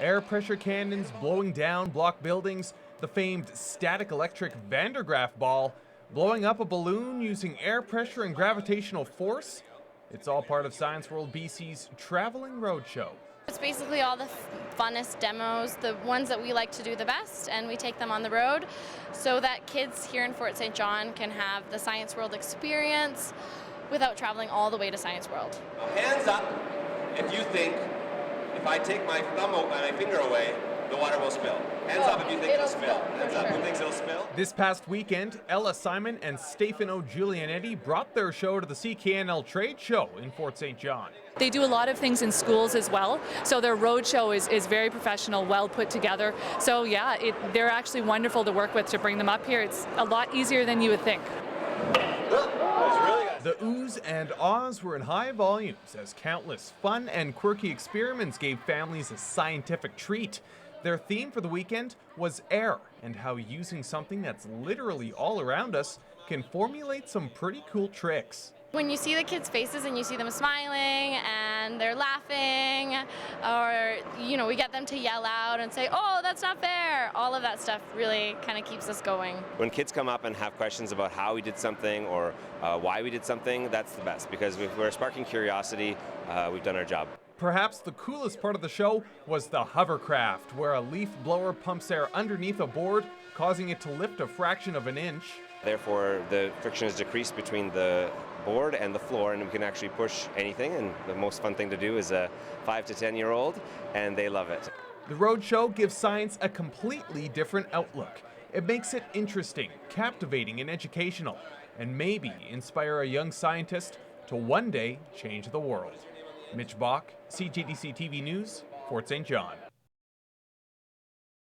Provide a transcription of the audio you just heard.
Air pressure cannons blowing down block buildings, the famed static electric Van der Graaf ball, blowing up a balloon using air pressure and gravitational force. It's all part of Science World BC's Traveling Roadshow. It's basically all the funnest demos, the ones that we like to do the best, and we take them on the road so that kids here in Fort St. John can have the Science World experience without traveling all the way to Science World. Hands up if you think if I take my thumb and my finger away, the water will spill. Hands up if you think it'll spill. Hands up. Who thinks it'll spill? This past weekend, Ella Simon and Stefano Giulianetti brought their show to the CKNL Trade Show in Fort St. John. They do a lot of things in schools as well, so their road show is very professional, well put together. So yeah, they're actually wonderful to work with to bring them up here. It's a lot easier than you would think. The oohs and ahs were in high volumes as countless fun and quirky experiments gave families a scientific treat. Their theme for the weekend was air and how using something that's literally all around us can formulate some pretty cool tricks. When you see the kids' faces and you see them smiling and they're laughing, or we get them to yell out and say, "Oh, that's not fair," all of that stuff really kind of keeps us going. When kids come up and have questions about how we did something or why we did something, that's the best, because if we're sparking curiosity, we've done our job. Perhaps the coolest part of the show was the hovercraft, where a leaf blower pumps air underneath a board, causing it to lift a fraction of an inch. Therefore, the friction is decreased between the board and the floor, and we can actually push anything. And the most fun thing to do is a 5 to 10-year-old, and they love it. The roadshow gives science a completely different outlook. It makes it interesting, captivating, and educational, and maybe inspire a young scientist to one day change the world. Mitch Bach, CJDC TV News, Fort St. John.